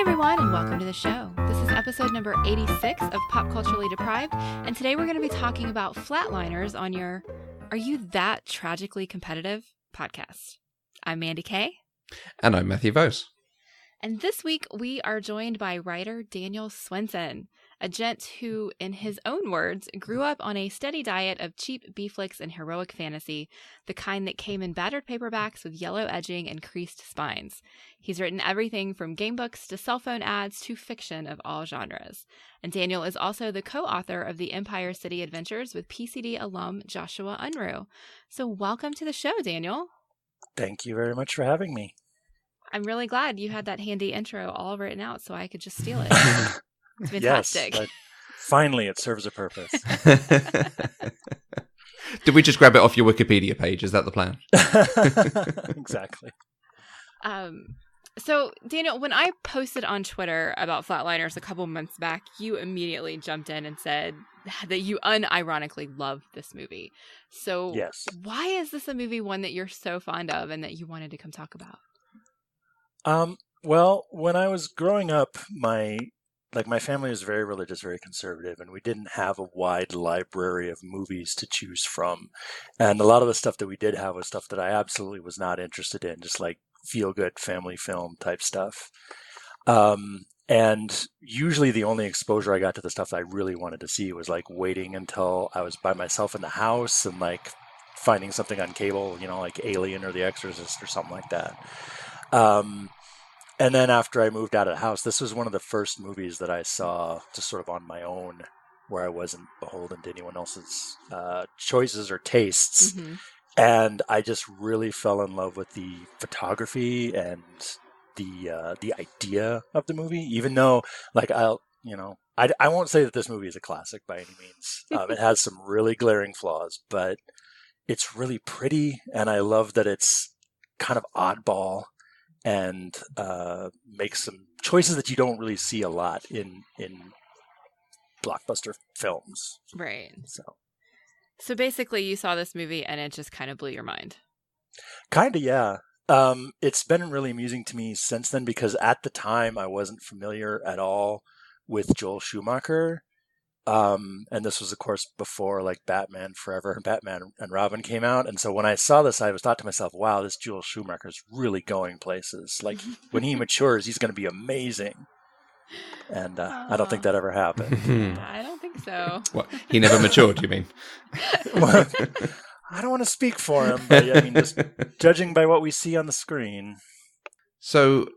everyone, and welcome to the show. This is episode number 86 of Pop Culturally Deprived, and today we're going to be talking about Flatliners on your Are You That Tragically Competitive podcast. I'm Mandy Kay. And I'm Matthew Vose. And this week we are joined by writer Daniel Swensen, a gent who, in his own words, grew up on a steady diet of cheap B-flicks and heroic fantasy, the kind that came in battered paperbacks with yellow edging and creased spines. He's written everything from game books to cell phone ads to fiction of all genres. And Daniel is also the co-author of the Empire City Adventures with PCD alum Joshua Unruh. So welcome to the show, Daniel. Thank you very much for having me. I'm really glad you had that handy intro all written out so I could just steal it. It's fantastic. Yes, finally it serves a purpose. Did we just grab it off your Wikipedia page? Is that the plan? Exactly. So, Daniel, when I posted on Twitter about Flatliners a couple months back, you immediately jumped in and said that you unironically love this movie. So, yes. Why is this a movie, one that you're so fond of and that you wanted to come talk about? Well, when I was growing up, my family was very religious, very conservative, and we didn't have a wide library of movies to choose from. And a lot of the stuff that we did have was stuff that I absolutely was not interested in, just like feel-good family film type stuff. And usually the only exposure I got to the stuff I really wanted to see was like waiting until I was by myself in the house and like finding something on cable, like Alien or The Exorcist or something like that. And then after I moved out of the house, this was one of the first movies that I saw just sort of on my own, where I wasn't beholden to anyone else's choices or tastes. Mm-hmm. And I just really fell in love with the photography and the idea of the movie, even though I won't say that this movie is a classic by any means. It has some really glaring flaws, but it's really pretty. And I love that it's kind of oddball and makes some choices that you don't really see a lot in blockbuster films. Right. So basically you saw this movie and it just kind of blew your mind. Kind of, yeah. It's been really amusing to me since then because at the time I wasn't familiar at all with Joel Schumacher. And this was, of course, before like Batman Forever and Batman and Robin came out. And so when I saw this, I thought to myself, wow, this Joel Schumacher is really going places. Like when he matures, he's going to be amazing. And I don't think that ever happened. I don't think so. What? He never matured, you mean? Well, I don't want to speak for him, but I mean, just judging by what we see on the screen. So,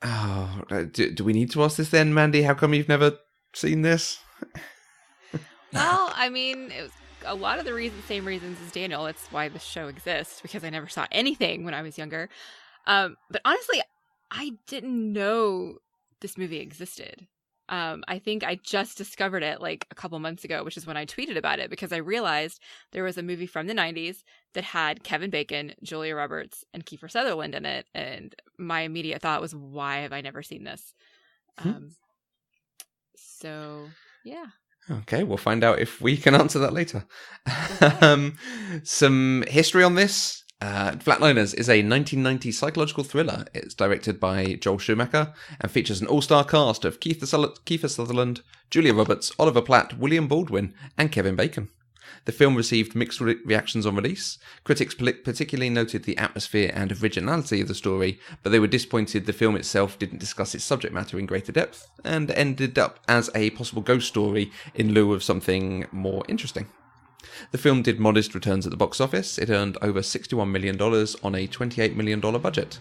do we need to ask this then, Mandy? How come you've never seen this? Well, I mean, it was a lot of the same reasons as Daniel. It's why the show exists, because I never saw anything when I was younger. But honestly, I didn't know this movie existed. I think I just discovered it like a couple months ago, which is when I tweeted about it, because I realized there was a movie from the 90s that had Kevin Bacon, Julia Roberts, and Kiefer Sutherland in it. And my immediate thought was, why have I never seen this? So, yeah. Okay, we'll find out if we can answer that later. Some history on this. Flatliners is a 1990 psychological thriller. It's directed by Joel Schumacher and features an all-star cast of Kiefer Sutherland, Julia Roberts, Oliver Platt, William Baldwin, and Kevin Bacon. The film received mixed reactions on release. Critics particularly noted the atmosphere and originality of the story, but they were disappointed the film itself didn't discuss its subject matter in greater depth, and ended up as a possible ghost story in lieu of something more interesting. The film did modest returns at the box office. It earned over $61 million on a $28 million budget.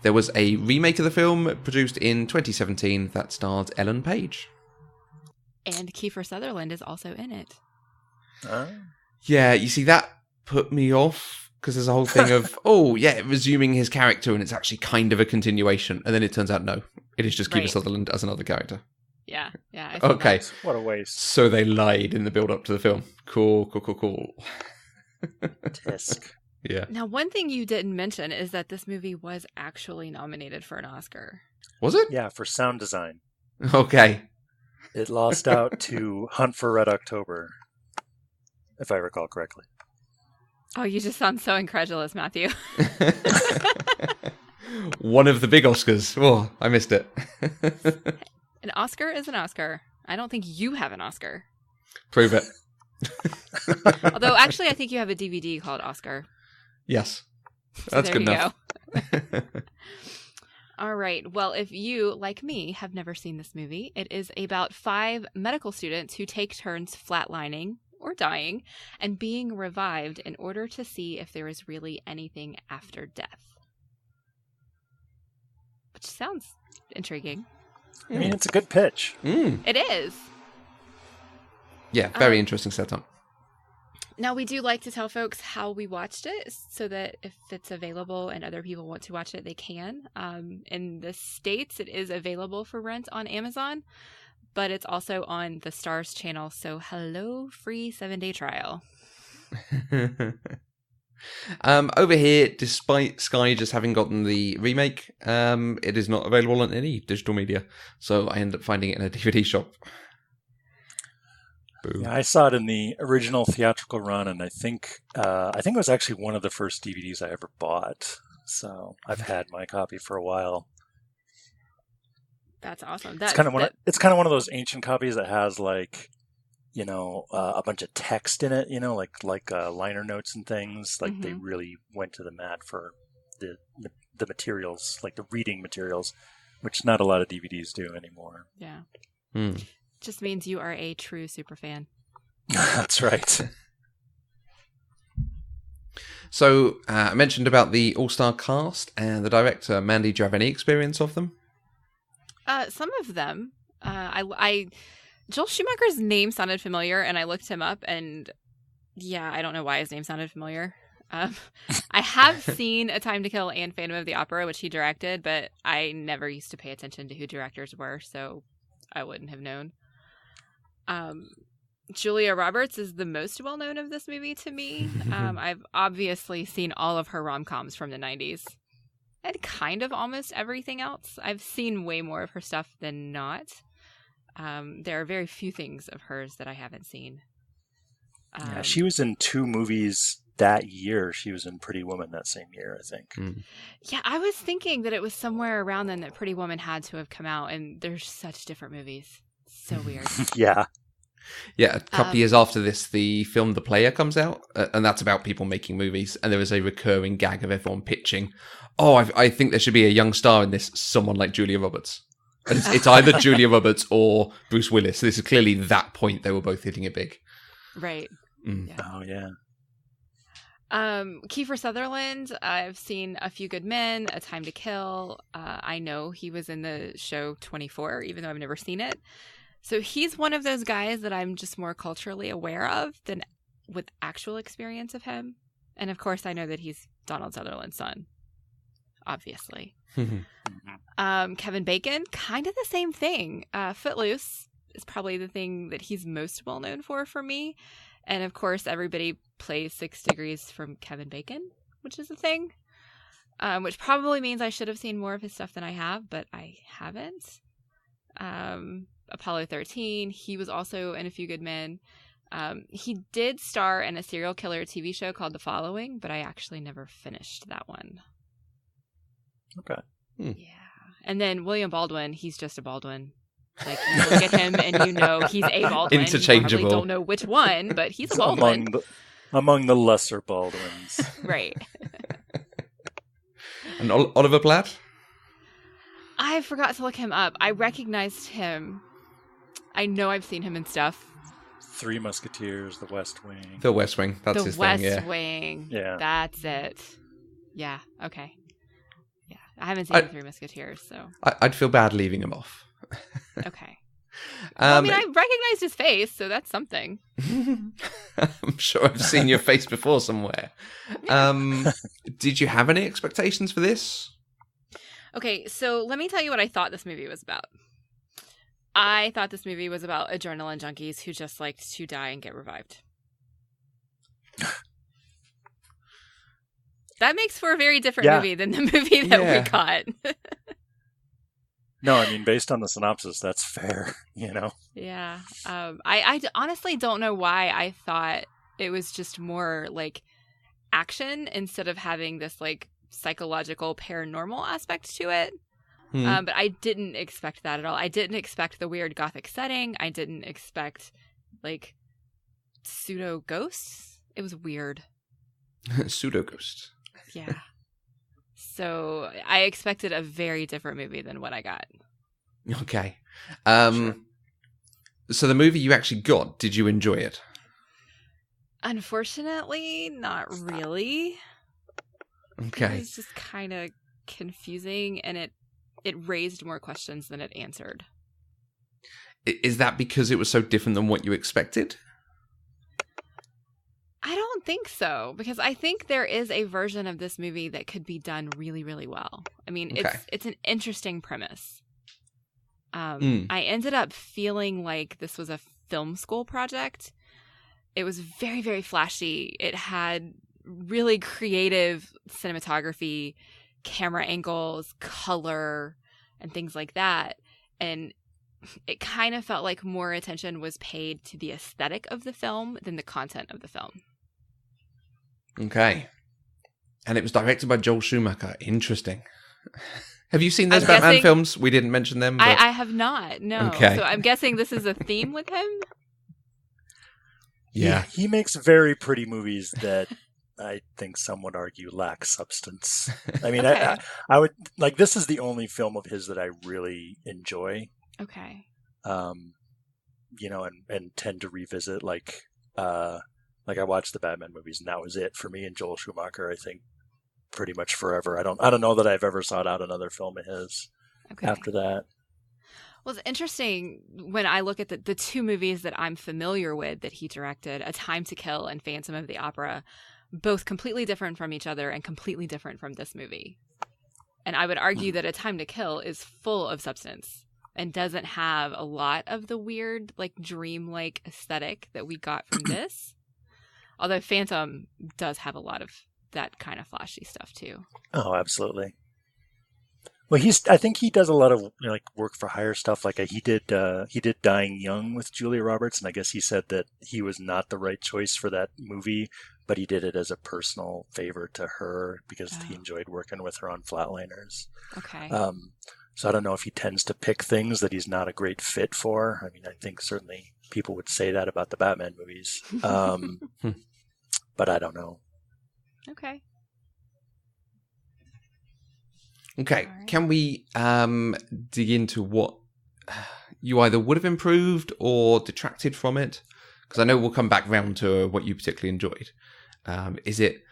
There was a remake of the film produced in 2017 that starred Ellen Page. And Kiefer Sutherland is also in it. Yeah, you see, that put me off, because there's a whole thing of, resuming his character, and it's actually kind of a continuation. And then it turns out, no, it is just Kiefer Sutherland as another character. Yeah. Okay. That. What a waste. So they lied in the build-up to the film. Cool. Tisk. Yeah. Now, one thing you didn't mention is that this movie was actually nominated for an Oscar. Was it? Yeah, for sound design. Okay. It lost out to Hunt for Red October, if I recall correctly. Oh, you just sound so incredulous, Matthew. One of the big Oscars. Oh, I missed it. An Oscar is an Oscar. I don't think you have an Oscar. Prove it. Although, actually, I think you have a DVD called Oscar. Yes. So That's good enough. All right. Well, if you, like me, have never seen this movie, it is about 5 medical students who take turns flatlining or dying and being revived in order to see if there is really anything after death. Which sounds intriguing. I mean, it's a good pitch. It is. Yeah, very interesting setup. Now, we do like to tell folks how we watched it so that if it's available and other people want to watch it, they can. In the States, it is available for rent on Amazon, but it's also on the Stars channel. So hello, free 7-day trial. Over here, despite Sky just having gotten the remake, it is not available on any digital media. So I end up finding it in a DVD shop. Boo. Yeah, I saw it in the original theatrical run, and I think it was actually one of the first DVDs I ever bought. So I've had my copy for a while. That's awesome. It's kind of one of those ancient copies that has like, a bunch of text in it. Like liner notes and things. Like they really went to the mat for the materials, like the reading materials, which not a lot of DVDs do anymore. Yeah. Mm. Just means you are a true superfan. That's right. So I mentioned about the all-star cast and the director. Mandy, do you have any experience of them? Some of them. Joel Schumacher's name sounded familiar, and I looked him up, and yeah, I don't know why his name sounded familiar. I have seen A Time to Kill and Phantom of the Opera, which he directed, but I never used to pay attention to who directors were, so I wouldn't have known. Julia Roberts is the most well-known of this movie to me. I've obviously seen all of her rom-coms from the 90s. And kind of almost everything else. I've seen way more of her stuff than not. There are very few things of hers that I haven't seen. Yeah, she was in 2 movies that year. She was in Pretty Woman that same year, I think. Mm. Yeah, I was thinking that it was somewhere around then that Pretty Woman had to have come out, and they're such different movies. So weird. Yeah. Yeah, a couple of years after this, the film The Player comes out, and that's about people making movies, and there is a recurring gag of everyone pitching, I think there should be a young star in this, someone like Julia Roberts. And it's either Julia Roberts or Bruce Willis. So this is clearly that point they were both hitting it big. Right. Mm. Yeah. Oh, yeah. Kiefer Sutherland, I've seen A Few Good Men, A Time to Kill. I know he was in the show 24, even though I've never seen it. So he's one of those guys that I'm just more culturally aware of than with actual experience of him. And of course, I know that he's Donald Sutherland's son, obviously. Kevin Bacon, kind of the same thing. Footloose is probably the thing that he's most well known for me. And of course, everybody plays 6 Degrees from Kevin Bacon, which is a thing. Which probably means I should have seen more of his stuff than I have, but I haven't. Apollo 13, he was also in A Few Good Men. He did star in a serial killer TV show called The Following, but I actually never finished that one. Okay. Yeah. And then William Baldwin, he's just a Baldwin. Like, you look at him and you know he's a Baldwin. Interchangeable. You probably don't know which one, but he's a Baldwin. Among the lesser Baldwins. Right. And Oliver Platt? I forgot to look him up. I recognized him. I know I've seen him in stuff. 3 Musketeers, The West Wing. The West Wing. That's his West thing, yeah. Wing. Yeah. That's it. Yeah, okay. Yeah, I haven't seen The 3 Musketeers, so. I'd feel bad leaving him off. Okay. Well, I mean, I recognized his face, so that's something. I'm sure I've seen your face before somewhere. Did you have any expectations for this? Okay, so let me tell you what I thought this movie was about. I thought this movie was about adrenaline junkies who just liked to die and get revived. That makes for a very different movie than the movie that we got. No, I mean, based on the synopsis, that's fair, Yeah. I honestly don't know why I thought it was just more like action instead of having this like psychological paranormal aspect to it. Hmm. But I didn't expect that at all. I didn't expect the weird gothic setting. I didn't expect like pseudo ghosts. It was weird. Pseudo ghost. Yeah. So I expected a very different movie than what I got. Okay. Sure. So the movie you actually got, did you enjoy it? Unfortunately, not really. It Okay. was just kind of confusing, and it raised more questions than it answered. Is that because it was so different than what you expected? I don't think so, because I think there is a version of this movie that could be done really, really well. I mean, Okay. it's an interesting premise. I ended up feeling like this was a film school project. It was very, very flashy. It had really creative cinematography, camera angles, color, and things like that. And it kind of felt like more attention was paid to the aesthetic of the film than the content of the film. Okay. And it was directed by Joel Schumacher. Interesting. Have you seen those I'm Batman guessing- films? We didn't mention them. But... I have not, no. Okay. So I'm guessing this is a theme with him? Yeah. He makes very pretty movies that I think some would argue lack substance. I mean, Okay. I would like, this is the only film of his that I really enjoy. Okay. You know, and tend to revisit like I watched the Batman movies and that was it for me and Joel Schumacher, I think pretty much forever. I don't know that I've ever sought out another film of his Okay. after that. Well, it's interesting when I look at the two movies that I'm familiar with that he directed, A Time to Kill and Phantom of the Opera, both completely different from each other and completely different from this movie. And I would argue that A Time to Kill is full of substance and doesn't have a lot of the weird, like, dreamlike aesthetic that we got from this. Although Phantom does have a lot of that kind of flashy stuff, too. Oh, absolutely. Well, I think he does a lot of, you know, like work for hire stuff. Like he did Dying Young with Julia Roberts, and I guess he said that he was not the right choice for that movie, but he did it as a personal favor to her because he enjoyed working with her on Flatliners. Okay. So I don't know if he tends to pick things that he's not a great fit for. I mean, I think certainly people would say that about the Batman movies, but I don't know. Okay. Okay. All right. Can we dig into what you either would have improved or detracted from it? Because I know we'll come back round to what you particularly enjoyed. Is it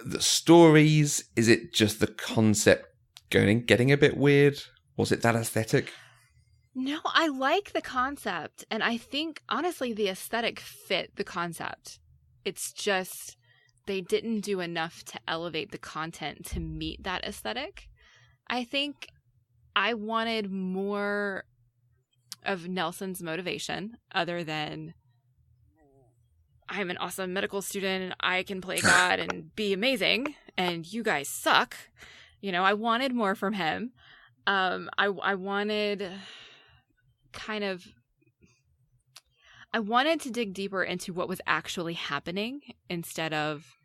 the stories? Is it just the concept getting a bit weird? Was it that aesthetic? No, I like the concept, and I think, honestly, the aesthetic fit the concept. It's just they didn't do enough to elevate the content to meet that aesthetic. I think I wanted more of Nelson's motivation other than I'm an awesome medical student and I can play God and be amazing and you guys suck. You know, I wanted more from him. I wanted I wanted to dig deeper into what was actually happening instead of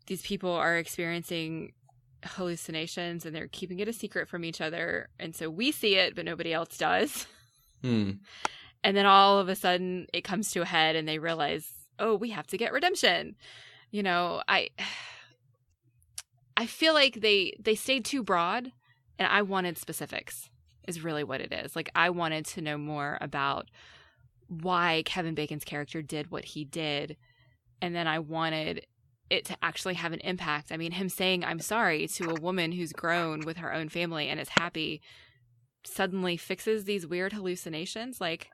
these people are experiencing hallucinations and they're keeping it a secret from each other. And so we see it, but nobody else does. Hmm. And then all of a sudden it comes to a head and they realize, oh, we have to get redemption. You know, I feel like they stayed too broad and I wanted specifics is really what it is. Like I wanted to know more about why Kevin Bacon's character did what he did. And then I wanted it to actually have an impact. I mean, him saying I'm sorry to a woman who's grown with her own family and is happy suddenly fixes these weird hallucinations. Like,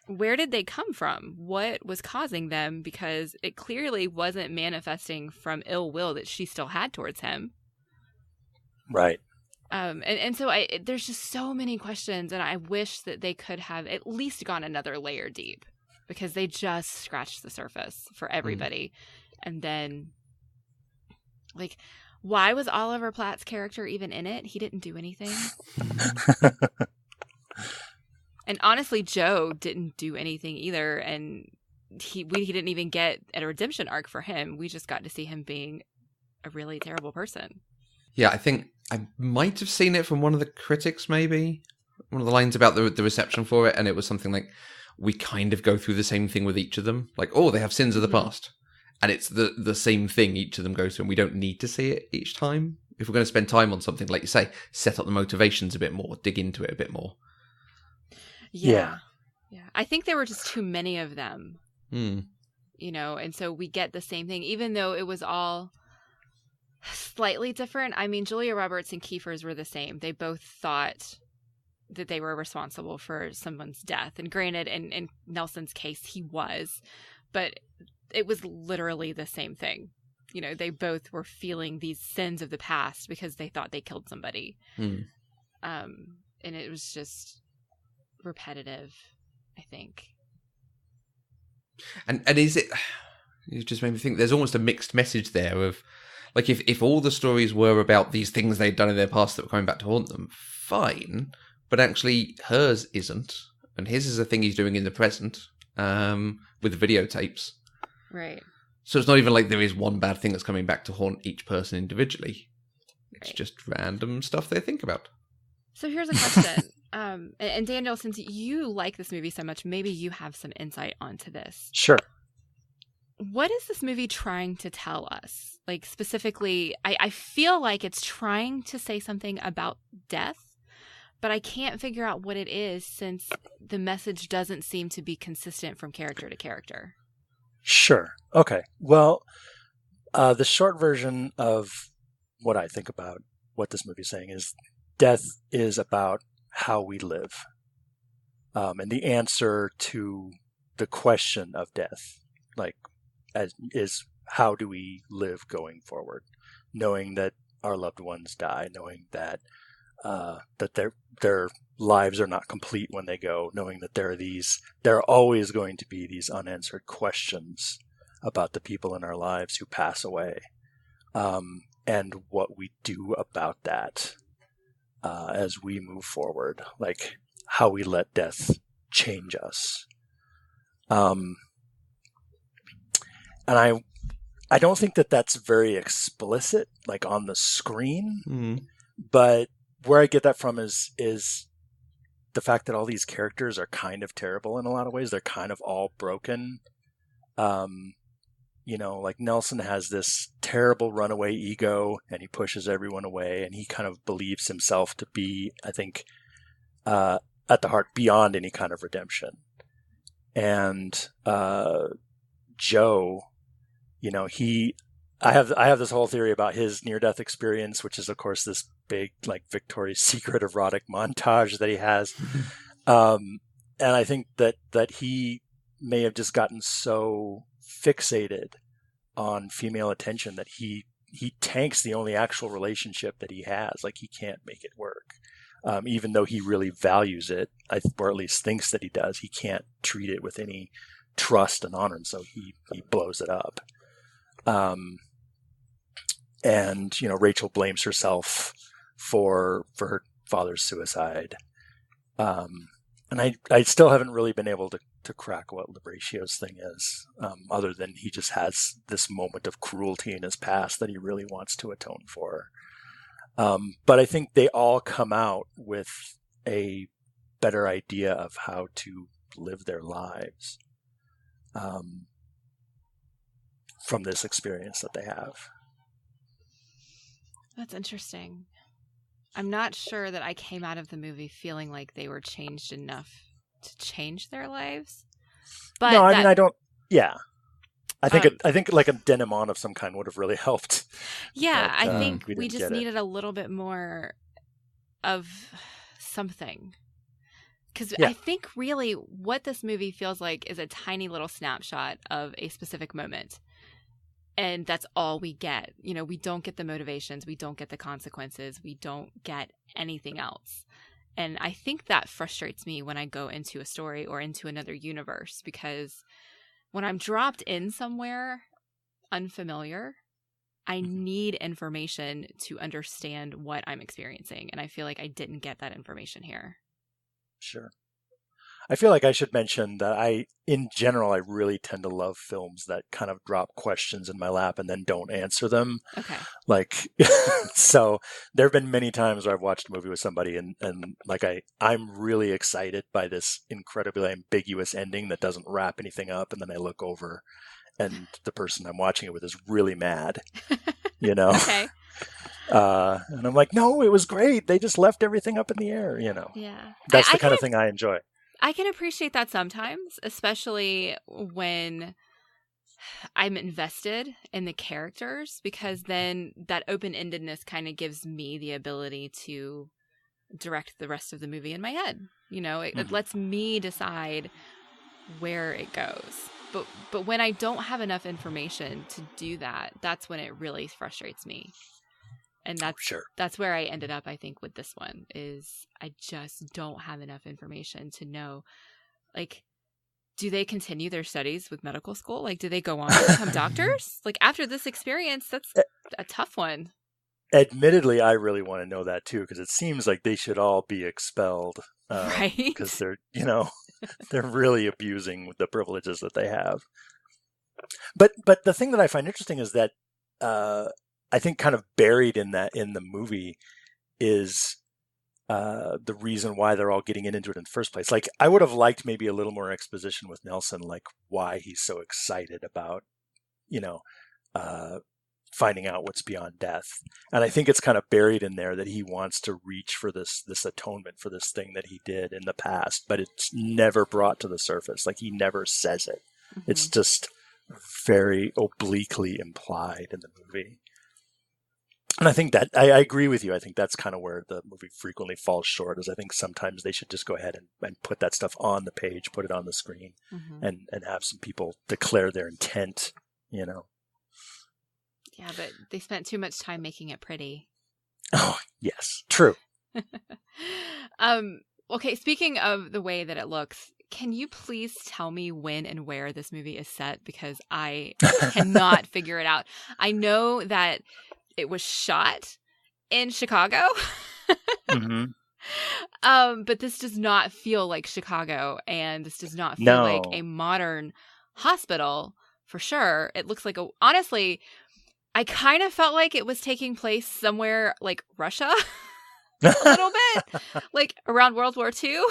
where did they come from? What was causing them? Because it clearly wasn't manifesting from ill will that she still had towards him. Right. And so there's just so many questions, and I wish that they could have at least gone another layer deep because they just scratched the surface for everybody. And then, like, why was Oliver Platt's character even in it? He didn't do anything. And honestly, Joe didn't do anything either. And he didn't even get a redemption arc for him. We just got to see him being a really terrible person. Yeah, I think I might have seen it from one of the critics, maybe. One of the lines about the reception for it, and it was something like, we kind of go through the same thing with each of them. Like, oh, they have sins of the past. And it's the same thing each of them goes through, and we don't need to see it each time. If we're going to spend time on something, like you say, set up the motivations a bit more, dig into it a bit more. Yeah. I think there were just too many of them, Hmm. you know, and so we get the same thing, even though it was all slightly different. I mean, Julia Roberts and Kiefer's were the same. They both thought that they were responsible for someone's death. And granted, in Nelson's case, he was, but it was literally the same thing. You know, they both were feeling these sins of the past because they thought they killed somebody. Hmm. And it was just repetitive, I think. And is it... You just made me think there's almost a mixed message there of, like, if all the stories were about these things they'd done in their past that were coming back to haunt them, fine. But actually, hers isn't. And his is a thing he's doing in the present, with videotapes. Right. So it's not even like there is one bad thing that's coming back to haunt each person individually. It's just random stuff they think about. So here's a question. And Daniel, since you like this movie so much, maybe you have some insight onto this. Sure. What is this movie trying to tell us? Like, specifically, I feel like it's trying to say something about death, but I can't figure out what it is since the message doesn't seem to be consistent from character to character. Sure. Okay. Well, the short version of what I think about what this movie is saying is death is about how we live. And the answer to the question of death, like, is how do we live going forward, knowing that our loved ones die, knowing that that their lives are not complete when they go, knowing that there are always going to be these unanswered questions about the people in our lives who pass away, and what we do about that as we move forward, like how we let death change us. And I don't think that that's very explicit, like on the screen, but where I get that from is the fact that all these characters are kind of terrible in a lot of ways. They're kind of all broken. You know, like Nelson has this terrible runaway ego and he pushes everyone away and he kind of believes himself to be, I think, at the heart beyond any kind of redemption. And Joe, you know, I have this whole theory about his near-death experience, which is, of course, this big, like, Victoria's Secret erotic montage that he has. And I think that he may have just gotten so fixated on female attention that he tanks the only actual relationship that he has. Like, he can't make it work. Even though he really values it, or at least thinks that he does, he can't treat it with any trust and honor, and so he blows it up. And, you know, Rachel blames herself for her father's suicide. And I still haven't really been able to crack what Liberatio's thing is, other than he just has this moment of cruelty in his past that he really wants to atone for. But I think they all come out with a better idea of how to live their lives from this experience that they have. That's interesting. I'm not sure that I came out of the movie feeling like they were changed enough to change their lives. But no, I mean, I don't. Yeah, I think like a denouement of some kind would have really helped. Yeah, but, I think we just get needed a little bit more of something. Because Yeah. I think really what this movie feels like is a tiny little snapshot of a specific moment. And that's all we get. You know, we don't get the motivations. We don't get the consequences. We don't get anything else. And I think that frustrates me when I go into a story or into another universe, because when I'm dropped in somewhere unfamiliar, I need information to understand what I'm experiencing. And I feel like I didn't get that information here. Sure. I feel like I should mention that in general, I really tend to love films that kind of drop questions in my lap and then don't answer them. Okay. Like, so there have been many times where I've watched a movie with somebody and like I'm really excited by this incredibly ambiguous ending that doesn't wrap anything up. And then I look over and the person I'm watching it with is really mad, you know? Okay. And I'm like, no, it was great. They just left everything up in the air, you know? Yeah. That's the kind of thing I enjoy. I can appreciate that sometimes, especially when I'm invested in the characters, because then that open-endedness kind of gives me the ability to direct the rest of the movie in my head. You know, it lets me decide where it goes. But when I don't have enough information to do that, that's when it really frustrates me. And that's where I ended up, I think, with this one, is I just don't have enough information to know, like, do they continue their studies with medical school? Like, do they go on to become doctors? Like, after this experience, that's a tough one. Admittedly, I really want to know that, too, because it seems like they should all be expelled. Right. Because they're, you know, they're really abusing the privileges that they have. But the thing that I find interesting is that I think kind of buried in the movie is the reason why they're all getting into it in the first place. Like, I would have liked maybe a little more exposition with Nelson, like why he's so excited about, you know, finding out what's beyond death. And I think it's kind of buried in there that he wants to reach for this atonement for this thing that he did in the past, but it's never brought to the surface. Like, he never says it. Mm-hmm. It's just very obliquely implied in the movie. And I think that I agree with you. I think that's kind of where the movie frequently falls short, is I think sometimes they should just go ahead and put that stuff on the page, put it on the screen, and have some people declare their intent, you know. Yeah, but they spent too much time making it pretty. Oh, yes. True. Okay, speaking of the way that it looks, can you please tell me when and where this movie is set? Because I cannot figure it out. I know that it was shot in Chicago. But this does not feel like Chicago, and this does not feel like a modern hospital for sure. It looks like honestly, I kind of felt like it was taking place somewhere like Russia a little bit, like around World War II,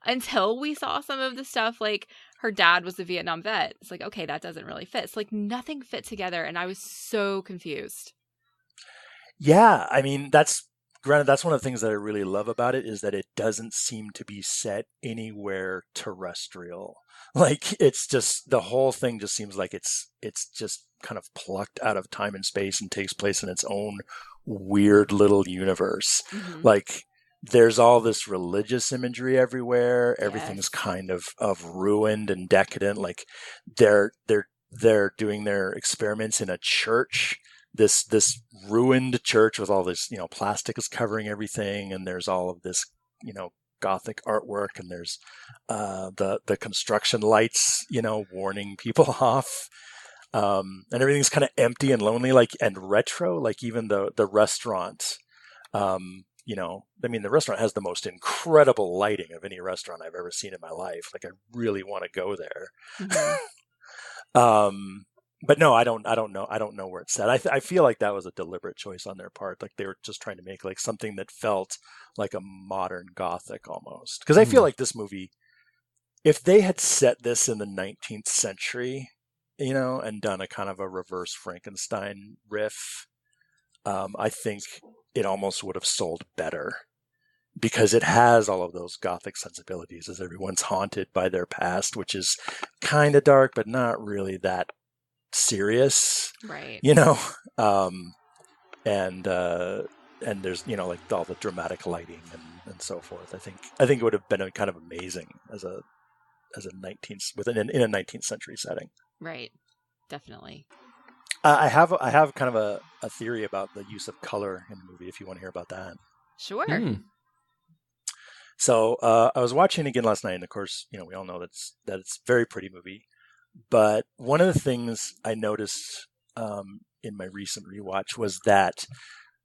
until we saw some of the stuff like her dad was a Vietnam vet. It's like, okay, that doesn't really fit. It's like nothing fit together, and I was so confused. Yeah, I mean, that's one of the things that I really love about it, is that it doesn't seem to be set anywhere terrestrial. Like, it's just, the whole thing just seems like it's just kind of plucked out of time and space and takes place in its own weird little universe. Like, there's all this religious imagery everywhere. Everything's kind of ruined and decadent. Like, they're doing their experiments in a church. This ruined church with all this, you know, plastic is covering everything, and there's all of this, you know, Gothic artwork, and there's the construction lights, you know, warning people off, and everything's kind of empty and lonely, like, and retro. Like, even the restaurant, you know, I mean, the restaurant has the most incredible lighting of any restaurant I've ever seen in my life. Like, I really want to go there. But no, I don't know where it's set. I feel like that was a deliberate choice on their part. Like, they were just trying to make like something that felt like a modern Gothic almost. Because I feel like this movie, if they had set this in the 19th century, you know, and done a kind of a reverse Frankenstein riff, I think it almost would have sold better. Because it has all of those Gothic sensibilities, as everyone's haunted by their past, which is kind of dark, but not really that serious, right? You know, and there's, you know, like all the dramatic lighting and so forth. I think it would have been kind of amazing as a 19th in a 19th century setting. Right, definitely. I have kind of a theory about the use of color in the movie, if you want to hear about that. Sure. So I was watching it again last night, and of course, you know, we all know that it's a very pretty movie. But one of the things I noticed in my recent rewatch was that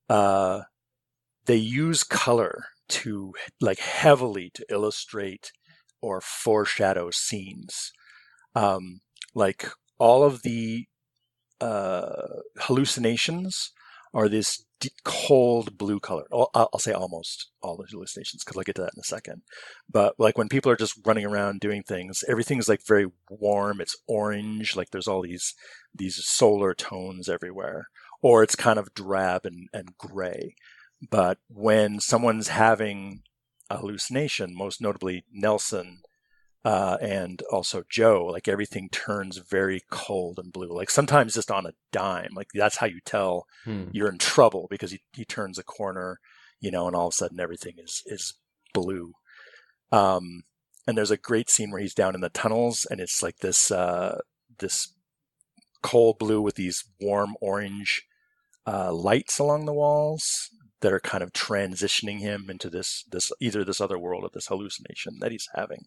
they use color to, like, heavily to illustrate or foreshadow scenes. Like all of the hallucinations are this cold blue color. I'll say almost all the hallucinations because I'll get to that in a second. But like when people are just running around doing things, everything's like very warm. It's orange. Like there's all these solar tones everywhere. Or it's kind of drab and gray. But when someone's having a hallucination, most notably Nelson, and also Joe, like everything turns very cold and blue, like sometimes just on a dime. Like that's how you tell you're in trouble, because he turns a corner, and all of a sudden everything is blue. And there's a great scene where he's down in the tunnels, and it's like this cold blue with these warm orange lights along the walls that are kind of transitioning him into this either this other world or this hallucination that he's having.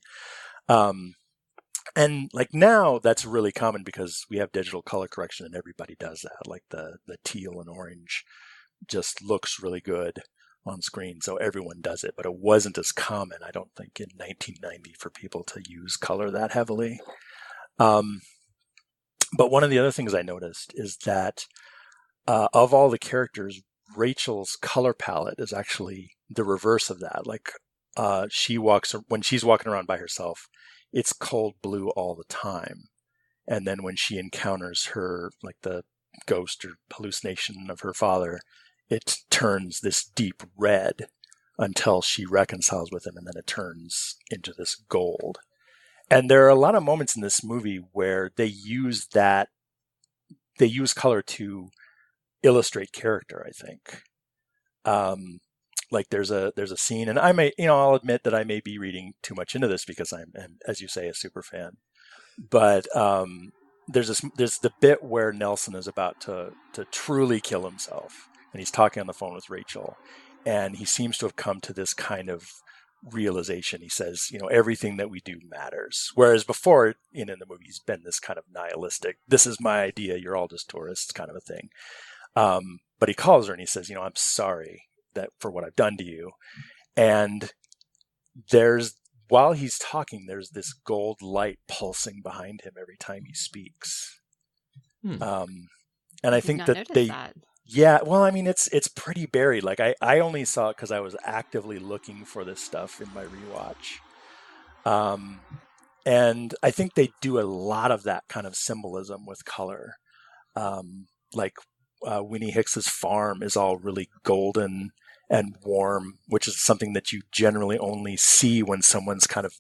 And like now that's really common because we have digital color correction and everybody does that. Like the teal and orange just looks really good on screen. So everyone does it, but it wasn't as common, I don't think, in 1990 for people to use color that heavily. But one of the other things I noticed is that of all the characters, Rachel's color palette is actually the reverse of that. Like when she's walking around by herself, it's cold blue all the time. And then when she encounters her, like the ghost or hallucination of her father, it turns this deep red until she reconciles with him, and then it turns into this gold. And there are a lot of moments in this movie where they use color to illustrate character, I think. Like there's a scene, and I may, I'll admit that I may be reading too much into this because I'm, as you say, a super fan. But there's the bit where Nelson is about to truly kill himself, and he's talking on the phone with Rachel, and he seems to have come to this kind of realization. He says, everything that we do matters. Whereas before, in the movie, he's been this kind of nihilistic, this is my idea, you're all just tourists kind of a thing. But he calls her and he says, I'm sorry for what I've done to you. And while he's talking, there's this gold light pulsing behind him every time he speaks. And I think that yeah, well, I mean, it's pretty buried. Like I only saw it because I was actively looking for this stuff in my rewatch. And I think they do a lot of that kind of symbolism with color. Like Winnie Hicks's farm is all really golden and warm, which is something that you generally only see when someone's kind of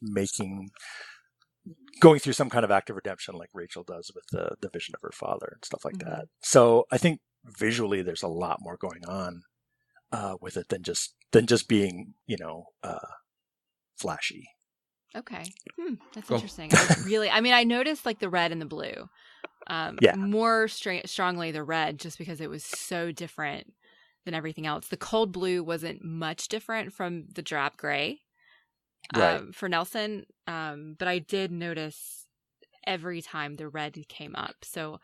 going through some kind of act of redemption, like Rachel does with the vision of her father and stuff like that. So I think visually there's a lot more going on with it than just being, flashy. Okay. That's interesting. I noticed like the red and the blue. More strongly the red, just because it was so different than everything else. The cold blue wasn't much different from the drab gray for Nelson, but I did notice every time the red came up. So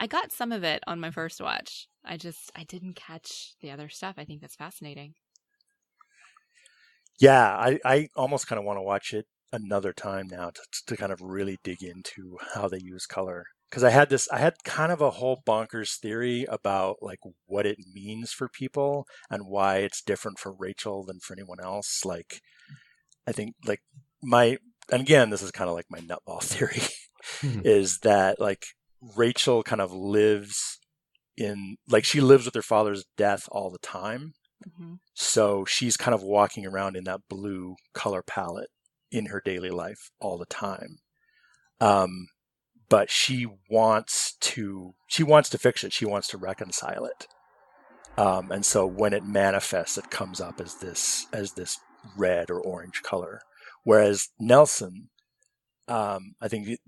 I got some of it on my first watch. I didn't catch the other stuff. I think that's fascinating. Yeah, I almost kind of want to watch it another time now to kind of really dig into how they use color. Because I had kind of a whole bonkers theory about like what it means for people and why it's different for Rachel than for anyone else. Like, I think like and again, this is kind of like my nutball theory, is that like Rachel kind of lives she lives with her father's death all the time. So she's kind of walking around in that blue color palette in her daily life all the time. But she wants to fix it. She wants to reconcile it. And so when it manifests, it comes up as this red or orange color. Whereas Nelson, I think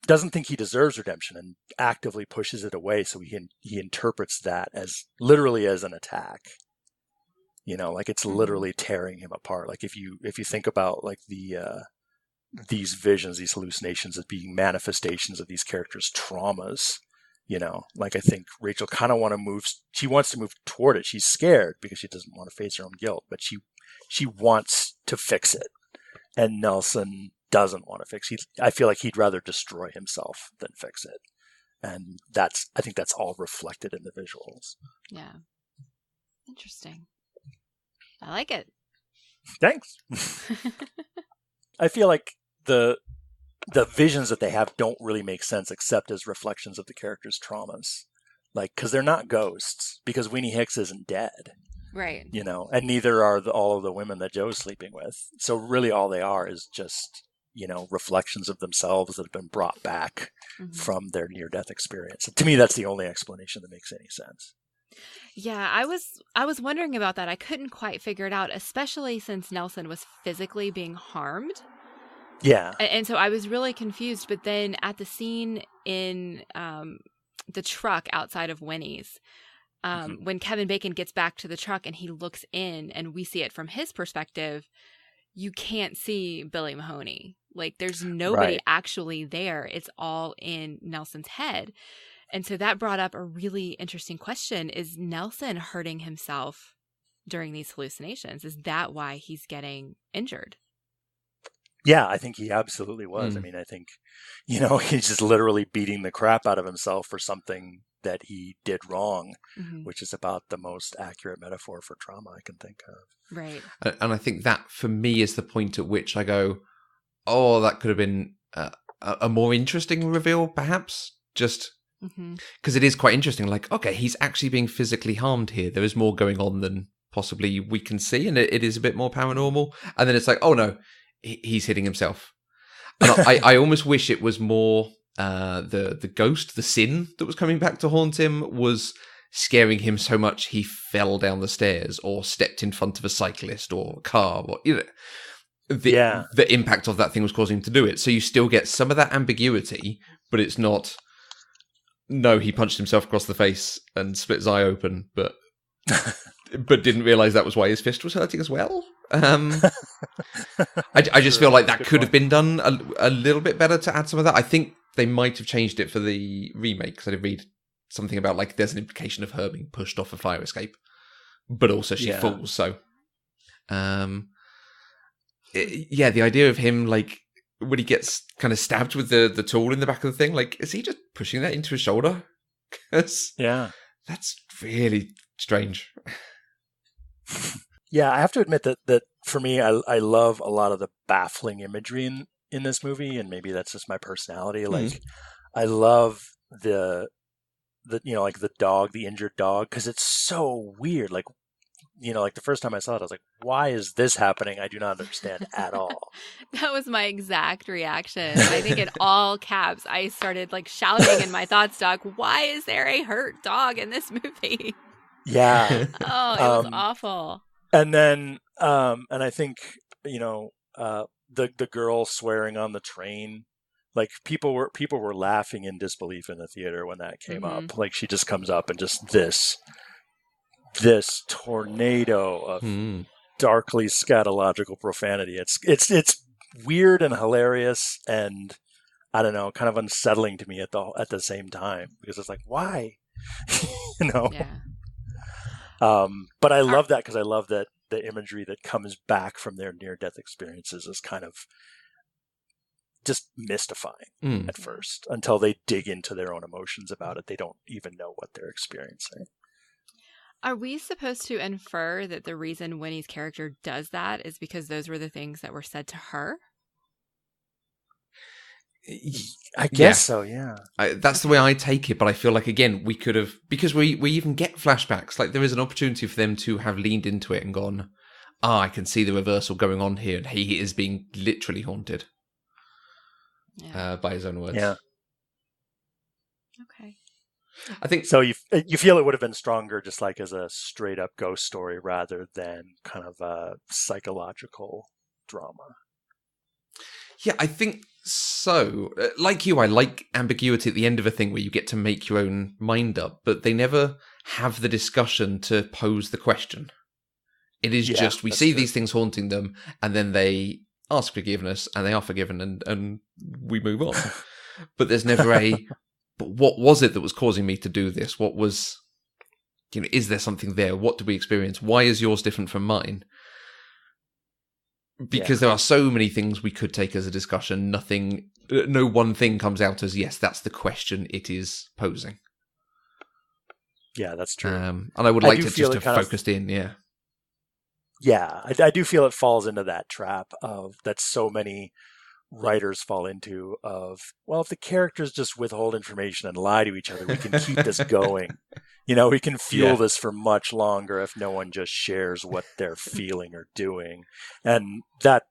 doesn't think he deserves redemption and actively pushes it away. So he interprets that as literally as an attack. Like it's literally tearing him apart. Like if you think about like these visions, these hallucinations as being manifestations of these characters' traumas, like I think Rachel kind of she wants to move toward it. She's scared because she doesn't want to face her own guilt, but she wants to fix it. And Nelson doesn't want to fix. I feel like he'd rather destroy himself than fix it. And I think that's all reflected in the visuals. Yeah. Interesting. I like it. Thanks. I feel like the visions that they have don't really make sense except as reflections of the characters' traumas. Like, because they're not ghosts, because Weenie Hicks isn't dead. Right. You know, and neither are all of the women that Joe's sleeping with. So really all they are is just, you know, reflections of themselves that have been brought back from their near-death experience. To me, that's the only explanation that makes any sense. Yeah, I was wondering about that. I couldn't quite figure it out, especially since Nelson was physically being harmed. Yeah. And so I was really confused. But then at the scene in the truck outside of Winnie's, when Kevin Bacon gets back to the truck and he looks in and we see it from his perspective, you can't see Billy Mahoney. Like, there's nobody actually there. It's all in Nelson's head. And so that brought up a really interesting question. Is Nelson hurting himself during these hallucinations? Is that why he's getting injured? Yeah, I think he absolutely was. I mean, I think, you know, he's just literally beating the crap out of himself for something that he did wrong, which is about the most accurate metaphor for trauma I can think of. Right. And I think that, for me, is the point at which I go, oh, that could have been a more interesting reveal, perhaps. Just because it is quite interesting. Like, okay, he's actually being physically harmed here. There is more going on than possibly we can see, and it is a bit more paranormal. And then it's like, oh no, he's hitting himself. And I almost wish it was more the ghost, the sin that was coming back to haunt him was scaring him so much he fell down the stairs or stepped in front of a cyclist or a car, or, you know, the impact of that thing was causing him to do it. So you still get some of that ambiguity, but it's not, no, he punched himself across the face and split his eye open, but didn't realize that was why his fist was hurting as well. I just feel like that could have been done a little bit better to add some of that. I think they might have changed it for the remake, because I did read something about, like, there's an implication of her being pushed off a fire escape, but also she falls. So, the idea of him, like, when he gets kind of stabbed with the tool in the back of the thing, like, is he just pushing that into his shoulder? 'Cause that's really strange. Yeah, I have to admit that for me, I love a lot of the baffling imagery in this movie, and maybe that's just my personality. Like, I love the you know, like the dog, the injured dog, because it's so weird. Like, you know, like the first time I saw it, I was like, why is this happening? I do not understand at all. That was my exact reaction. I think in all caps, I started like shouting in my thoughts, dog, why is there a hurt dog in this movie? Yeah. Oh, it was awful. And then, and I think, you know, the girl swearing on the train, like people were laughing in disbelief in the theater when that came up. Like, she just comes up and just this tornado of darkly scatological profanity. It's weird and hilarious, and I don't know, kind of unsettling to me at the same time, because it's like, why? You know. Yeah. But I love that, because I love that the imagery that comes back from their near-death experiences is kind of just mystifying at first, until they dig into their own emotions about it. They don't even know what they're experiencing. Are we supposed to infer that the reason Winnie's character does that is because those were the things that were said to her? I guess so, yeah. That's the way I take it, but I feel like, again, we could have, because we even get flashbacks, like there is an opportunity for them to have leaned into it and gone, I can see the reversal going on here, and he is being literally haunted by his own words. Yeah. Okay. I think so. You feel it would have been stronger, just like as a straight up ghost story, rather than kind of a psychological drama. Yeah, I think so. Like you, I like ambiguity at the end of a thing where you get to make your own mind up, but they never have the discussion to pose the question. It is just, we see these things haunting them, and then they ask forgiveness, and they are forgiven, and we move on. But there's never but what was it that was causing me to do this? What was, is there something there? What do we experience? Why is yours different from mine? because there are so many things we could take as a discussion. No one thing comes out as, yes, that's the question it is posing. Yeah, that's true. And I would like to just have focused in, yeah. Yeah, I do feel it falls into that trap of that so many writers fall into of, well, if the characters just withhold information and lie to each other, we can keep this going. We can fuel this for much longer if no one just shares what they're feeling or doing. And that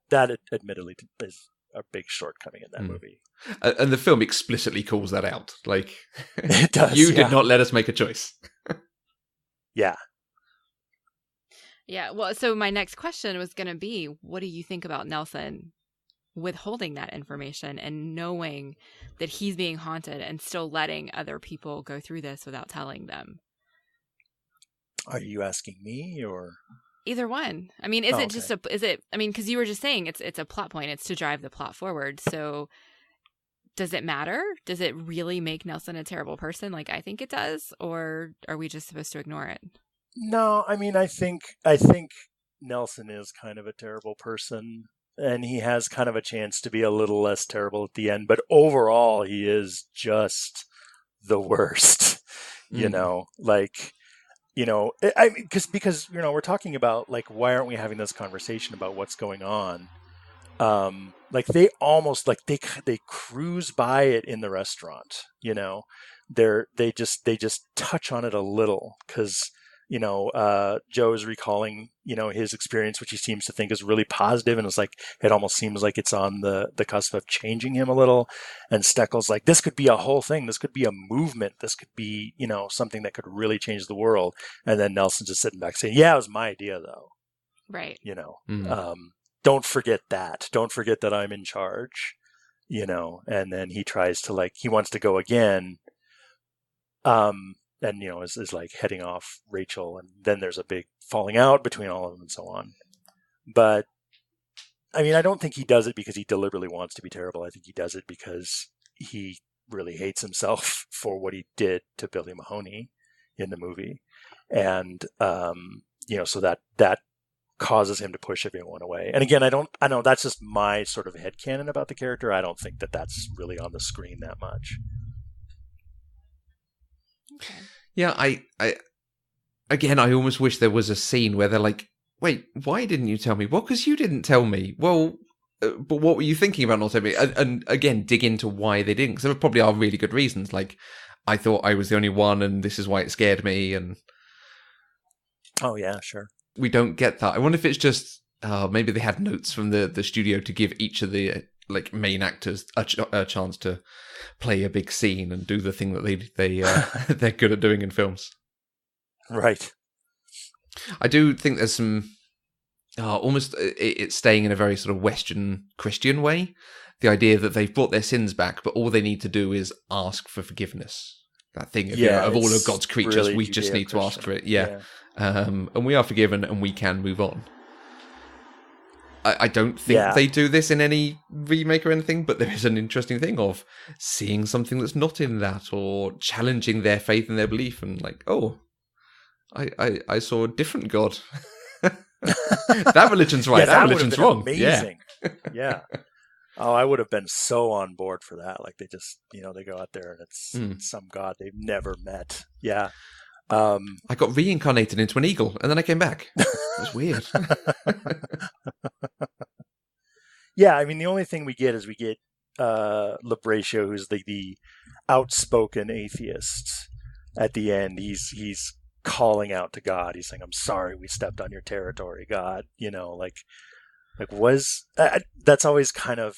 admittedly is a big shortcoming in that movie. And the film explicitly calls that out. Like, it does, you did not let us make a choice. Yeah. Yeah, well, so my next question was going to be, what do you think about Nelson withholding that information and knowing that he's being haunted and still letting other people go through this without telling them? Are you asking me or either one? I mean, because you were just saying it's a plot point, it's to drive the plot forward. So does it matter? Does it really make Nelson a terrible person like I think it does, or are we just supposed to ignore it? No, I mean, I think Nelson is kind of a terrible person, and he has kind of a chance to be a little less terrible at the end, but overall he is just the worst. Because we're talking about, like, why aren't we having this conversation about what's going on? They almost, like, they cruise by it in the restaurant. They just touch on it a little because Joe is recalling his experience, which he seems to think is really positive, and it's like it almost seems like it's on the cusp of changing him a little. And Steckel's like, this could be a whole thing, this could be a movement, this could be something that could really change the world. And then Nelson's just sitting back saying, yeah, it was my idea though, right? Don't forget that I'm in charge, and then he tries to, like, he wants to go again, and is like heading off Rachel, and then there's a big falling out between all of them and so on. But I mean, I don't think he does it because he deliberately wants to be terrible. I think he does it because he really hates himself for what he did to Billy Mahoney in the movie, and so that causes him to push everyone away. And again, I know that's just my sort of headcanon about the character. I don't think that that's really on the screen that much. Okay. Yeah, I almost wish there was a scene where they're like, wait, why didn't you tell me? Well, because you didn't tell me. Well, but what were you thinking about not telling me? And again, dig into why they didn't, because there probably are really good reasons. Like, I thought I was the only one, and this is why it scared me. And oh yeah, sure. We don't get that. I wonder if it's just maybe they had notes from the studio to give each of the main actors a chance to play a big scene and do the thing that they're good at doing in films. Right. I do think there's some almost it's staying in a very sort of Western Christian way. The idea that they've brought their sins back, but all they need to do is ask for forgiveness. That thing of all of God's creatures, really we just need to ask for it. Yeah. And we are forgiven and we can move on. I don't think they do this in any remake or anything, but there is an interesting thing of seeing something that's not in that, or challenging their faith and their belief, and like, oh, I saw a different God. That religion's right. That religion's wrong. Amazing. Yeah. Oh, I would have been so on board for that. Like, they just, they go out there and it's some God they've never met. Yeah. I got reincarnated into an eagle, and then I came back. It was weird. Yeah, I mean, the only thing we get Labratio, who's the outspoken atheist. At the end, he's calling out to God. He's saying, "I'm sorry, we stepped on your territory, God." That's always kind of,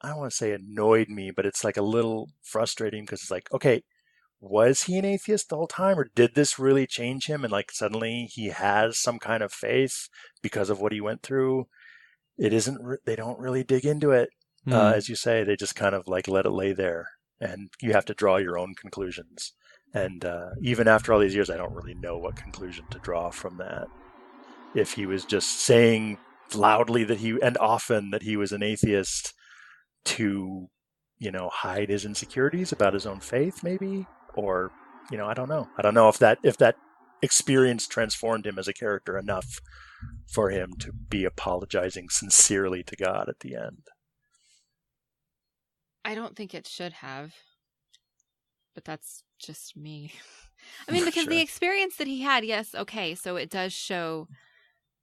I don't want to say annoyed me, but it's like a little frustrating, because it's like, okay, was he an atheist the whole time, or did this really change him? And like suddenly he has some kind of faith because of what he went through. It isn't. They don't really dig into it, as you say. They just kind of like let it lay there, and you have to draw your own conclusions. And even after all these years, I don't really know what conclusion to draw from that. If he was just saying loudly and often that he was an atheist to, hide his insecurities about his own faith, maybe. Or, I don't know. I don't know if that experience transformed him as a character enough for him to be apologizing sincerely to God at the end. I don't think it should have, but that's just me. I mean, because Sure. the experience that he had, yes, okay, so it does show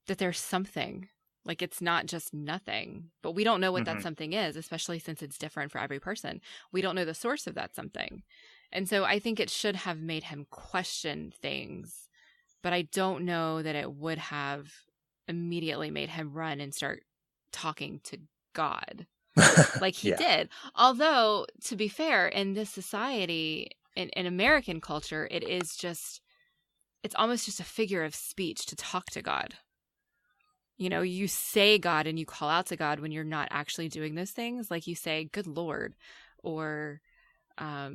that there's something. Like, it's not just nothing, but we don't know what that something is, especially since it's different for every person. We don't know the source of that something. And so I think it should have made him question things, but I don't know that it would have immediately made him run and start talking to God like he did. Although, to be fair, in this society, in American culture, it's almost just a figure of speech to talk to God. You know, you say God and you call out to God when you're not actually doing those things. Like you say, good Lord, or I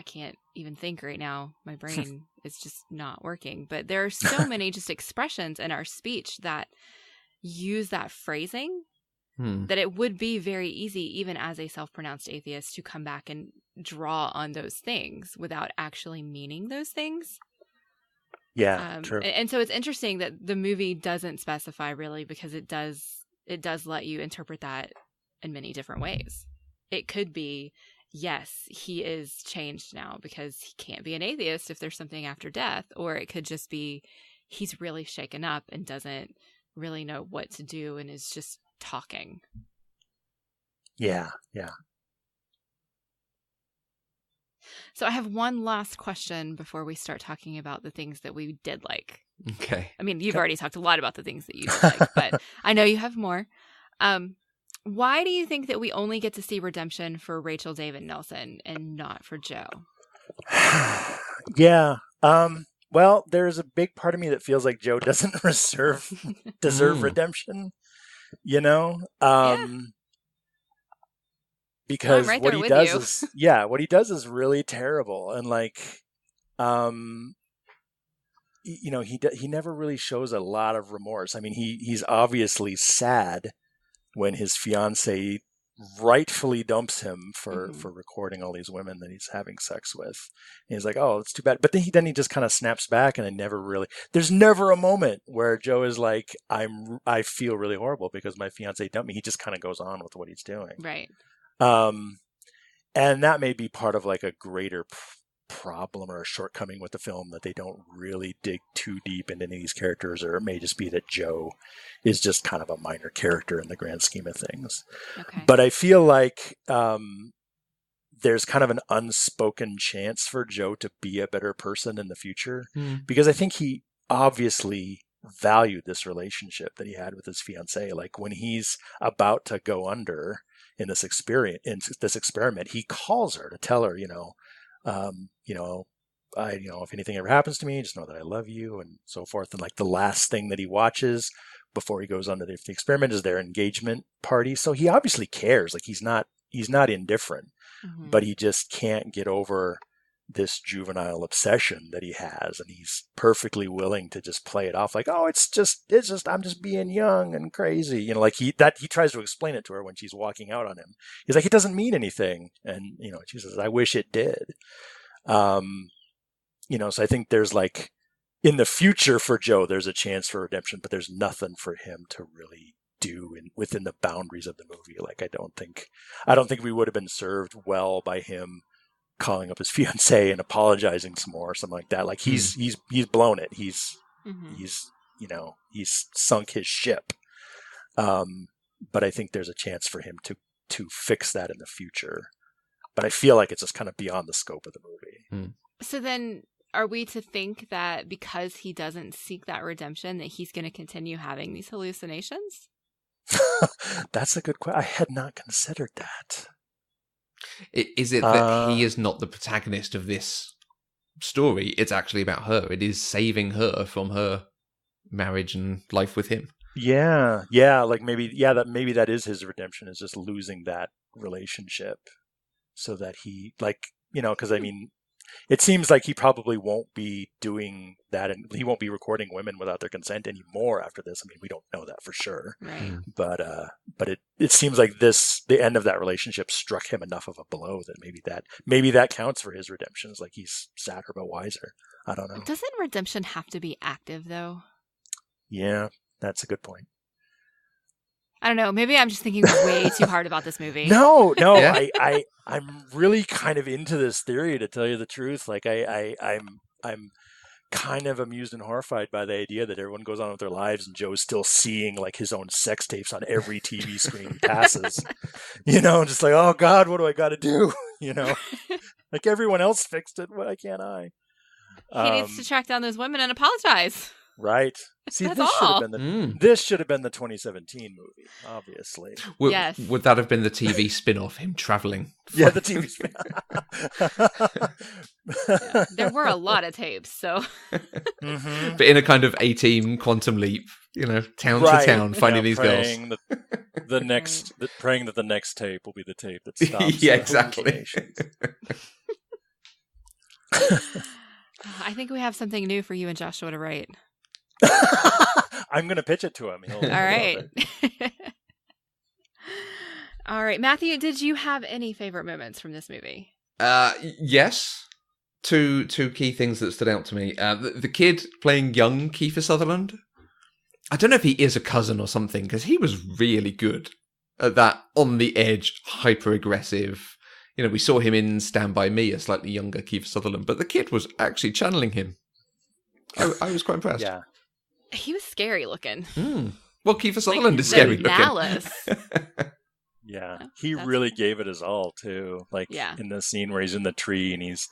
can't even think right now. My brain is just not working. But there are so many just expressions in our speech that use that phrasing that it would be very easy, even as a self-pronounced atheist, to come back and draw on those things without actually meaning those things. Yeah, true. And so it's interesting that the movie doesn't specify really, because it does let you interpret that in many different ways. It could be, yes, he is changed now because he can't be an atheist if there's something after death, or it could just be he's really shaken up and doesn't really know what to do and is just talking. Yeah. So I have one last question before we start talking about the things that we did like. Okay. I mean, you've already talked a lot about the things that you did like, but I know you have more. Why do you think that we only get to see redemption for Rachel David Nelson and not for Joe? Yeah. Well, there's a big part of me that feels like Joe doesn't deserve redemption, you know? Because I'm right what there he with does you. what he does is really terrible. And like, you know, he never really shows a lot of remorse. I mean, he's obviously sad when his fiance rightfully dumps him for recording all these women that he's having sex with. And he's like, oh, it's too bad. But then he just kind of snaps back, and there's never a moment where Joe is like, I feel really horrible because my fiance dumped me. He just kind of goes on with what he's doing. Right. And that may be part of like a greater problem or a shortcoming with the film, that they don't really dig too deep into any of these characters, or it may just be that Joe is just kind of a minor character in the grand scheme of things. Okay. But I feel like there's kind of an unspoken chance for Joe to be a better person in the future, because I think he obviously valued this relationship that he had with his fiancée. Like when he's about to go under in this experiment, he calls her to tell her, if anything ever happens to me, just know that I love you, and so forth. And like the last thing that he watches before he goes on to the experiment is their engagement party. So he obviously cares. Like he's not indifferent, but he just can't get over this juvenile obsession that he has, and he's perfectly willing to just play it off like, oh, it's just I'm just being young and crazy, like he tries to explain it to her when she's walking out on him. He's like, it doesn't mean anything, and she says, I wish it did. So I think there's like, in the future for Joe, there's a chance for redemption, but there's nothing for him to really do within the boundaries of the movie. Like I don't think we would have been served well by him calling up his fiancée and apologizing some more or something like that. Like he's blown it. He's sunk his ship. But I think there's a chance for him to fix that in the future. But I feel like it's just kind of beyond the scope of the movie. So then, are we to think that because he doesn't seek that redemption, that he's going to continue having these hallucinations? That's a good question. I had not considered that. Is it that he is not the protagonist of this story? It's actually about her. It is saving her from her marriage and life with him. Yeah. Like maybe that is his redemption, is just losing that relationship, so that he, like, because I mean, it seems like he probably won't be doing that, and he won't be recording women without their consent anymore after this. I mean, we don't know that for sure, Right. but it seems like the end of that relationship struck him enough of a blow that maybe that counts for his redemption. It's like he's sadder but wiser. I don't know. Doesn't redemption have to be active though? Yeah, that's a good point. I don't know. Maybe I'm just thinking way too hard about this movie. No, Yeah. I'm really kind of into this theory, to tell you the truth. Like I'm kind of amused and horrified by the idea that everyone goes on with their lives and Joe's still seeing like his own sex tapes on every TV screen he passes. Just like, oh God, what do I got to do? Like everyone else fixed it. Why can't I? He needs to track down those women and apologize. Right. See, That's this all. should have been the 2017 movie, obviously. Yes. Would that have been the TV spin-off, him traveling? Yeah, the TV spin. Yeah, there were a lot of tapes, so. Mm-hmm. But in a kind of A-Team quantum leap, town to town, finding these girls. Praying that the next tape will be the tape that stops. Yeah, the exactly. hallucinations. I think we have something new for you and Joshua to write. I'm going to pitch it to him. All right. All right. Matthew, did you have any favorite moments from this movie? Yes. Two key things that stood out to me. The kid playing young Kiefer Sutherland. I don't know if he is a cousin or something, because he was really good at that on the edge, hyper aggressive. We saw him in Stand By Me, a slightly younger Kiefer Sutherland, but the kid was actually channeling him. I was quite impressed. Yeah. He was scary looking. Well, Kiefer Sutherland is scary looking. Malice. Yeah, he really gave it his all too. Like in the scene where he's in the tree and he's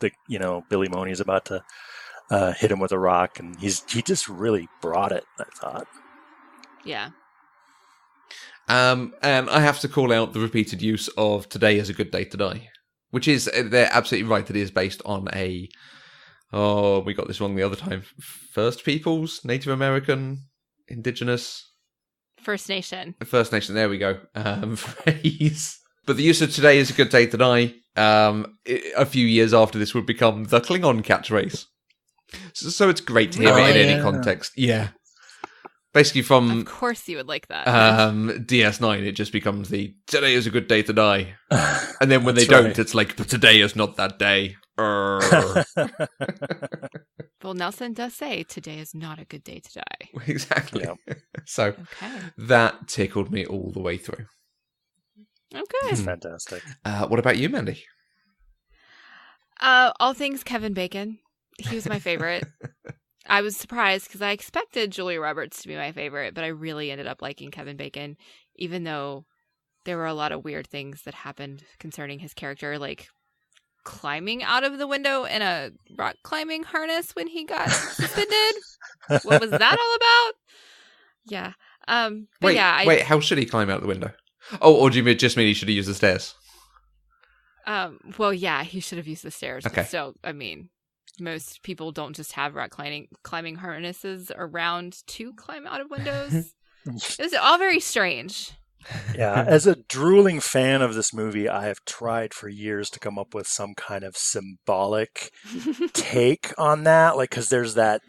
Billy Money's about to hit him with a rock, and he just really brought it, I thought. Yeah. And I have to call out the repeated use of "Today is a good day to die," which is, they're absolutely right, that it is based on we got this wrong the other time, First Peoples, Native American, Indigenous... First Nation, there we go, phrase. But the use of "Today is a good day to die," a few years after this, would become the Klingon catchphrase. So it's great to hear it in any context. Yeah. Basically from... Of course you would like that. DS9, it just becomes the "Today is a good day to die." And then when they don't, it's like, "But today is not that day." Well, Nelson does say today is not a good day to die. Exactly. Yeah. So that tickled me all the way through. Okay. Fantastic. What about you, Mandy? All things Kevin Bacon. He was my favorite. I was surprised because I expected Julia Roberts to be my favorite, but I really ended up liking Kevin Bacon, even though there were a lot of weird things that happened concerning his character, like climbing out of the window in a rock climbing harness when he got suspended. What was that all about? Yeah. Wait, how should he climb out the window? Oh, or do you just mean he should have used the stairs? Well, yeah, he should have used the stairs. Okay. But still, I mean, most people don't just have rock climbing harnesses around to climb out of windows. It was all very strange. Yeah, as a drooling fan of this movie, I have tried for years to come up with some kind of symbolic take on that. Like, because there's that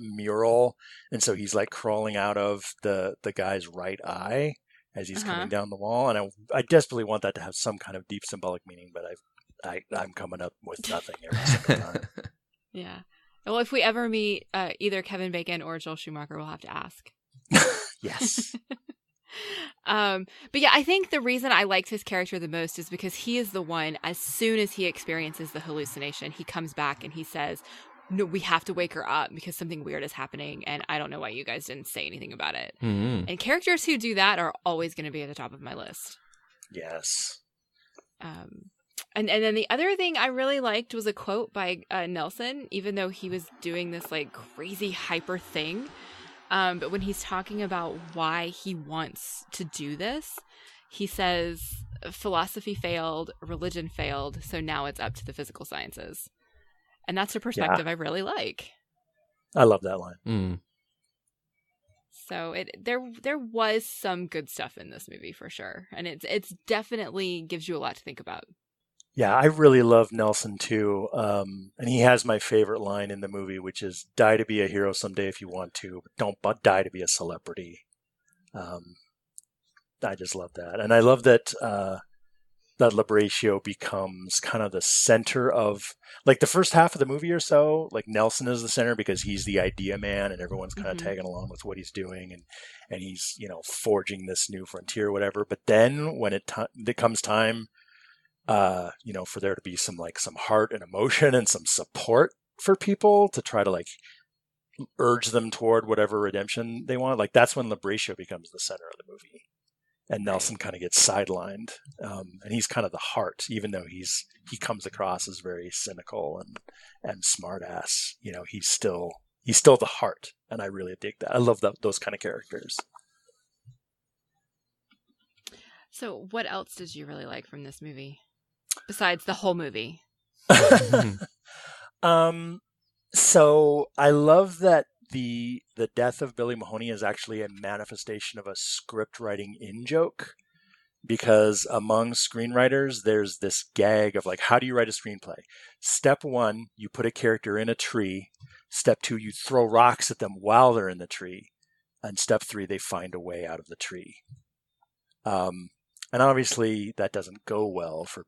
mural, and so he's like crawling out of the guy's right eye as he's coming down the wall, and I desperately want that to have some kind of deep symbolic meaning, but I'm coming up with nothing every single time. Yeah. Well, if we ever meet either Kevin Bacon or Joel Schumacher, we'll have to ask. Yes. But yeah, I think the reason I liked his character the most is because he is the one, as soon as he experiences the hallucination, he comes back and he says, "No, we have to wake her up because something weird is happening, and I don't know why you guys didn't say anything about it." Mm-hmm. And characters who do that are always going to be at the top of my list. Yes. And then the other thing I really liked was a quote by Nelson, even though he was doing this like crazy hyper thing. But when he's talking about why he wants to do this, he says, "Philosophy failed, religion failed, so now it's up to the physical sciences." And that's a perspective I really like. I love that line. Mm. So there was some good stuff in this movie for sure, and it's definitely gives you a lot to think about. Yeah, I really love Nelson too. And he has my favorite line in the movie, which is die to be a hero someday if you want to, but don't die to be a celebrity. Um, I just love that. And I love that that Labratio becomes kind of the center of like the first half of the movie or so. Like Nelson is the center because he's the idea man, and everyone's kind of tagging along with what he's doing, and he's forging this new frontier or whatever. But then when it comes time, for there to be some heart and emotion and some support for people to try to like urge them toward whatever redemption they want, like that's when Labratio becomes the center of the movie. And Nelson kind of gets sidelined, and he's kind of the heart, even though he comes across as very cynical and smart ass. He's still the heart, and I really dig that. I love those kind of characters. So, what else did you really like from this movie besides the whole movie? So I love that the death of Billy Mahoney is actually a manifestation of a script writing in-joke, because among screenwriters, there's this gag of like, how do you write a screenplay? Step 1, you put a character in a tree. Step 2, you throw rocks at them while they're in the tree. And step 3, they find a way out of the tree. And obviously that doesn't go well for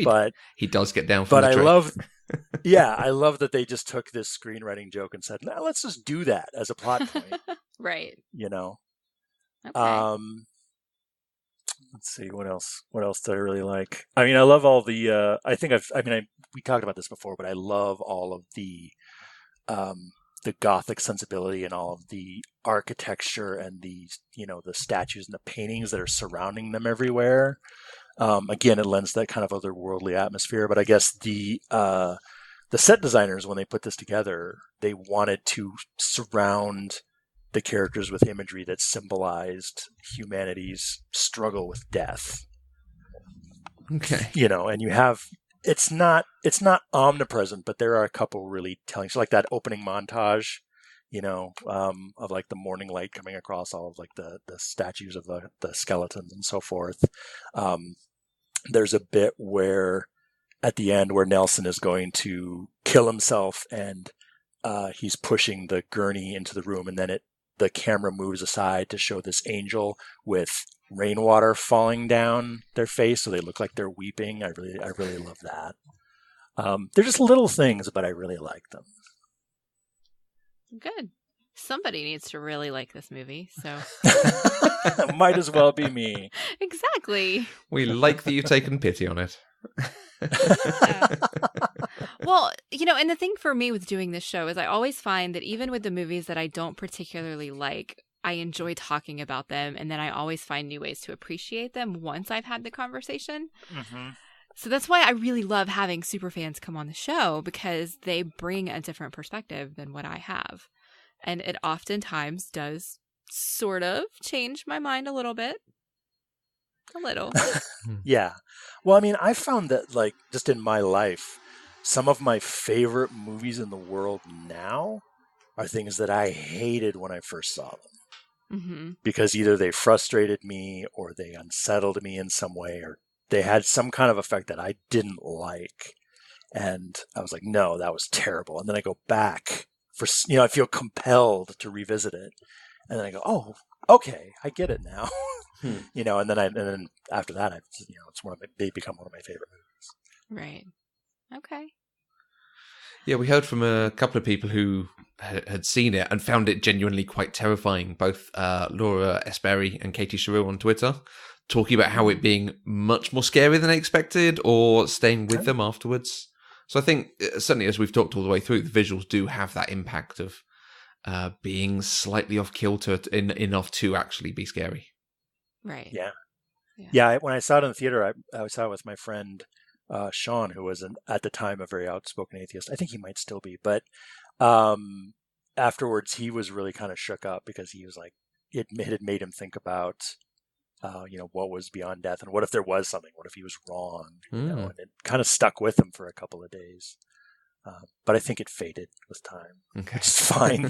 but he does get down from the tree. I love that they just took this screenwriting joke and said, "Nah, let's just do that as a plot point." Right. Okay. Let's see what else. What else did I really like? I mean, I love all the. We talked about this before, but I love all of the Gothic sensibility and all of the architecture and the statues and the paintings that are surrounding them everywhere. Again, it lends that kind of otherworldly atmosphere. But I guess the set designers, when they put this together, they wanted to surround the characters with imagery that symbolized humanity's struggle with death. Okay. And you have it's not omnipresent, but there are a couple really telling. So like that opening montage, of like the morning light coming across all of like the statues of the skeletons and so forth. There's a bit where at the end where Nelson is going to kill himself, and he's pushing the gurney into the room, and then the camera moves aside to show this angel with rainwater falling down their face, so they look like they're weeping. I really love that. They're just little things, but I really like them. Good. Somebody needs to really like this movie, so might as well be me. Exactly. We like that you've taken pity on it. Well, and the thing for me with doing this show is I always find that even with the movies that I don't particularly like, I enjoy talking about them, and then I always find new ways to appreciate them once I've had the conversation. Mm-hmm. So that's why I really love having superfans come on the show, because they bring a different perspective than what I have. And it oftentimes does sort of change my mind a little bit. A little. Yeah. Well, I mean, I found that, like, just in my life, some of my favorite movies in the world now are things that I hated when I first saw them. Mm-hmm. Because either they frustrated me, or they unsettled me in some way, or they had some kind of effect that I didn't like. And I was like, no, that was terrible. And then I go back I feel compelled to revisit it. And then I go, oh, okay, I get it now. And then after that, they become one of my favorite movies. Right. Okay. Yeah, we heard from a couple of people who had seen it and found it genuinely quite terrifying. Both Laura Esberry and Katie Sherrill on Twitter, talking about how it being much more scary than they expected, or staying with them afterwards. So I think, certainly as we've talked all the way through, the visuals do have that impact of being slightly off kilter enough to actually be scary. Right. Yeah. When I saw it in the theater, I saw it with my friend Sean, who was at the time a very outspoken atheist. I think he might still be, but afterwards he was really kind of shook up, because he was like, it had made him think about what was beyond death, and what if there was something? What if he was wrong? And it kind of stuck with him for a couple of days. But I think it faded with time. Okay. Which is fine,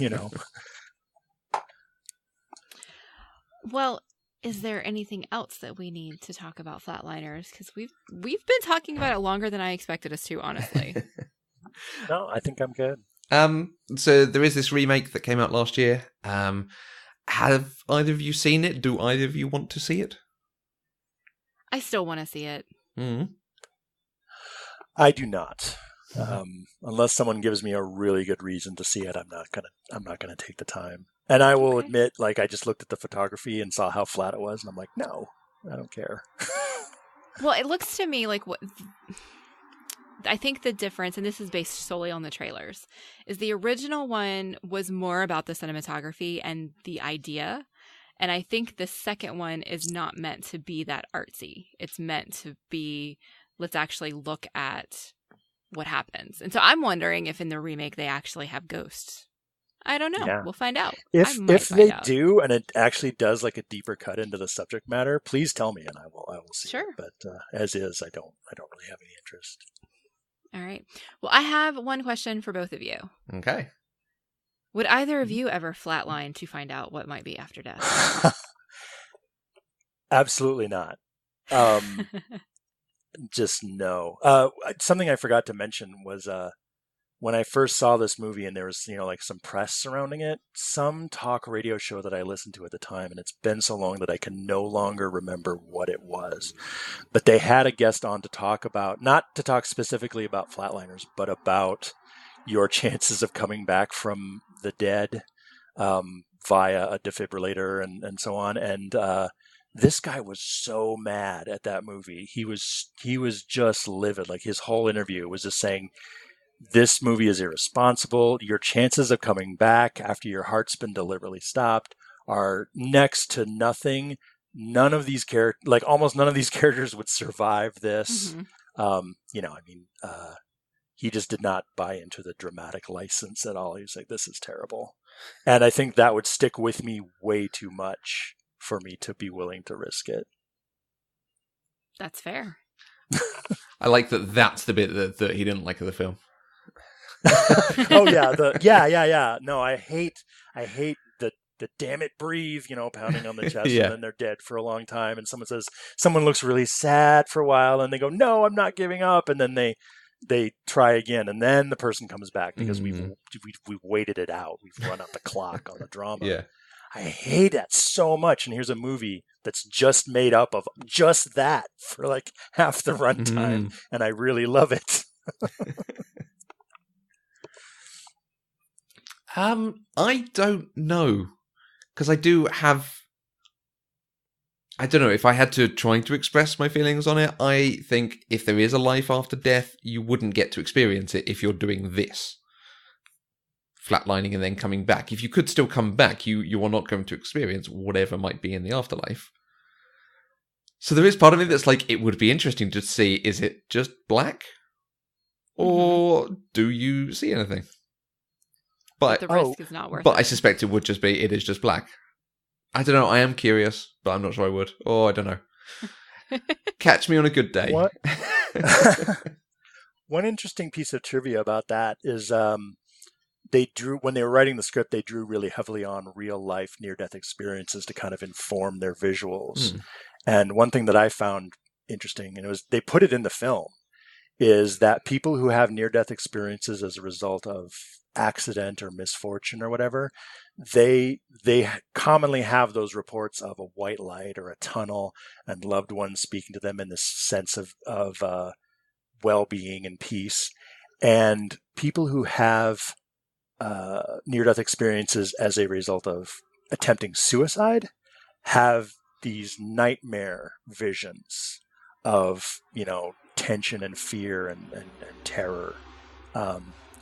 Well, is there anything else that we need to talk about Flatliners? Because we've been talking about it longer than I expected us to, honestly. No, I think I'm good. So there is this remake that came out last year. Have either of you seen it? Do either of you want to see it? I still want to see it. Mm-hmm. I do not. Unless someone gives me a really good reason to see it, I'm not gonna take the time. And I will admit, like, I just looked at the photography and saw how flat it was, and I'm like, no, I don't care. Well, it looks to me like what I think the difference, and this is based solely on the trailers, is the original one was more about the cinematography and the idea. And I think the second one is not meant to be that artsy. It's meant to be, let's actually look at what happens. And so I'm wondering if in the remake they actually have ghosts. I don't know. Yeah. We'll find out. If they do, and it actually does like a deeper cut into the subject matter, please tell me, and I will see. Sure. It. But as is, I don't really have any interest. All right. Well, I have one question for both of you. Okay. Would either of you ever flatline to find out what might be after death? Absolutely not. Just no. Something I forgot to mention was when I first saw this movie and there was, like some press surrounding it, some talk radio show that I listened to at the time, and it's been so long that I can no longer remember what it was. But they had a guest on to talk about, not to talk specifically about Flatliners, but about your chances of coming back from the dead via a defibrillator and so on. And this guy was so mad at that movie. He was just livid. Like, his whole interview was just saying, this movie is irresponsible. Your chances of coming back after your heart's been deliberately stopped are next to nothing. None of these almost none of these characters would survive this. Mm-hmm. He just did not buy into the dramatic license at all. He was like, this is terrible. And I think that would stick with me way too much for me to be willing to risk it. That's fair. I like that that's the bit that he didn't like of the film. Oh yeah. No, I hate the damn it, breathe, pounding on the chest. Yeah. And then they're dead for a long time. And someone looks really sad for a while and they go, no, I'm not giving up. And then they try again, and then the person comes back because we've waited it out. We've run out the clock on the drama. Yeah. I hate that so much. And here's a movie that's just made up of just that for like half the runtime, and I really love it. I don't know, because I don't know, if I had to try to express my feelings on it, I think if there is a life after death, you wouldn't get to experience it if you're doing this. Flatlining and then coming back. If you could still come back, you are not going to experience whatever might be in the afterlife. So there is part of me that's like, it would be interesting to see, is it just black? Or do you see anything? But the risk is not worth it. But I suspect it is just black. I don't know, I am curious, but I'm not sure I would. Oh, I don't know. Catch me on a good day. What? One interesting piece of trivia about that is when they were writing the script, they drew really heavily on real life near-death experiences to kind of inform their visuals. And one thing that I found interesting, and they put it in the film, is that people who have near-death experiences as a result of accident or misfortune or whatever, they commonly have those reports of a white light or a tunnel and loved ones speaking to them in this sense of well-being and peace. And people who have near-death experiences as a result of attempting suicide have these nightmare visions of, tension and fear and terror.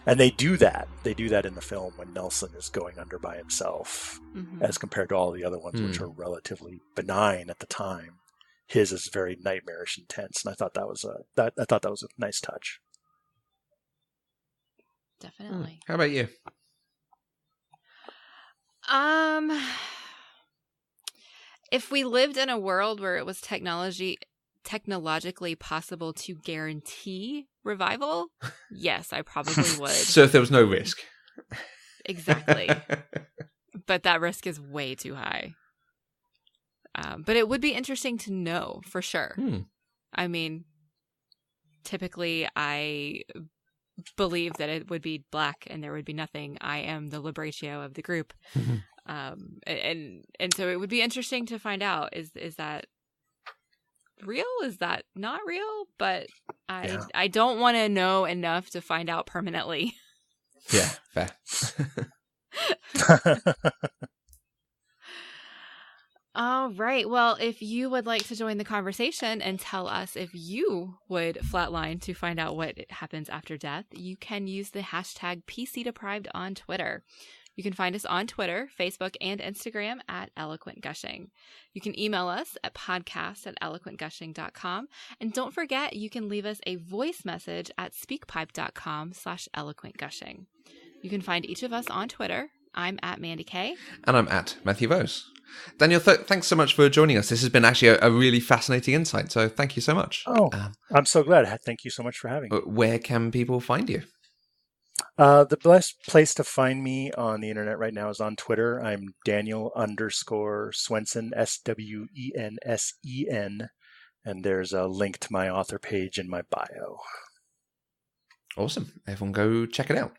And they do that. They do that in the film when Nelson is going under by himself, as compared to all the other ones, which are relatively benign at the time. His is very nightmarish and tense, and I thought that was a nice touch. Definitely. How about you? If we lived in a world where it was technologically possible to guarantee revival, yes, I probably would. So if there was no risk. Exactly. But that risk is way too high. But it would be interesting to know for sure. I mean, typically I believe that it would be black and there would be nothing. I am the Libratio of the group. And so it would be interesting to find out, is that real? Is that not real? But I don't want to know enough to find out permanently. Yeah, fair. All right. Well, if you would like to join the conversation and tell us if you would flatline to find out what happens after death, you can use the hashtag PCDeprived on Twitter. You can find us on Twitter, Facebook, and Instagram at Eloquent Gushing. You can email us at podcast@eloquentgushing.com. And don't forget, you can leave us a voice message at speakpipe.com/eloquentgushing. You can find each of us on Twitter. I'm at Mandi K. And I'm at Matthew Vose. Daniel, thanks so much for joining us. This has been actually a really fascinating insight, so thank you so much. Oh, I'm so glad. Thank you so much for having me. Where can people find you? The best place to find me on the internet right now is on Twitter. I'm Daniel_Swensen, SWENSEN, and there's a link to my author page in my bio. Awesome. Everyone go check it out.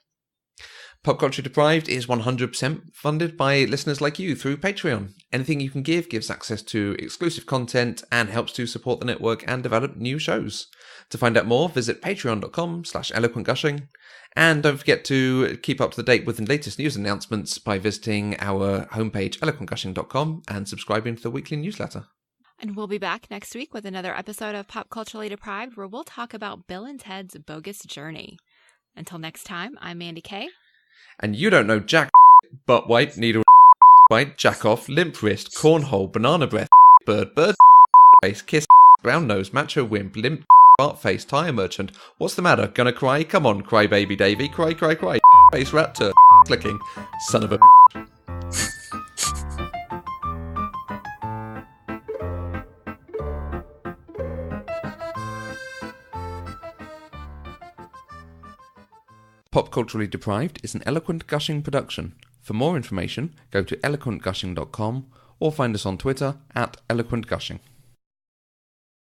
Pop Culture Deprived is 100% funded by listeners like you through Patreon. Anything you can give gives access to exclusive content and helps to support the network and develop new shows. To find out more, visit patreon.com/eloquentgushing. And don't forget to keep up to date with the latest news announcements by visiting our homepage, eloquentgushing.com, and subscribing to the weekly newsletter. And we'll be back next week with another episode of Pop Culturally Deprived, where we'll talk about Bill and Ted's Bogus Journey. Until next time, I'm Mandi K. And you don't know jack, butt wipe, needle bite, jack off, limp wrist, cornhole, banana breath, bird face, kiss, brown nose, macho wimp, limp fart face, tire merchant. What's the matter? Gonna cry? Come on, cry baby Davy, cry, cry, cry. Face rat turd, clicking, son of a. Pop Culturally Deprived is an Eloquent Gushing production. For more information, go to eloquentgushing.com or find us on Twitter at eloquentgushing.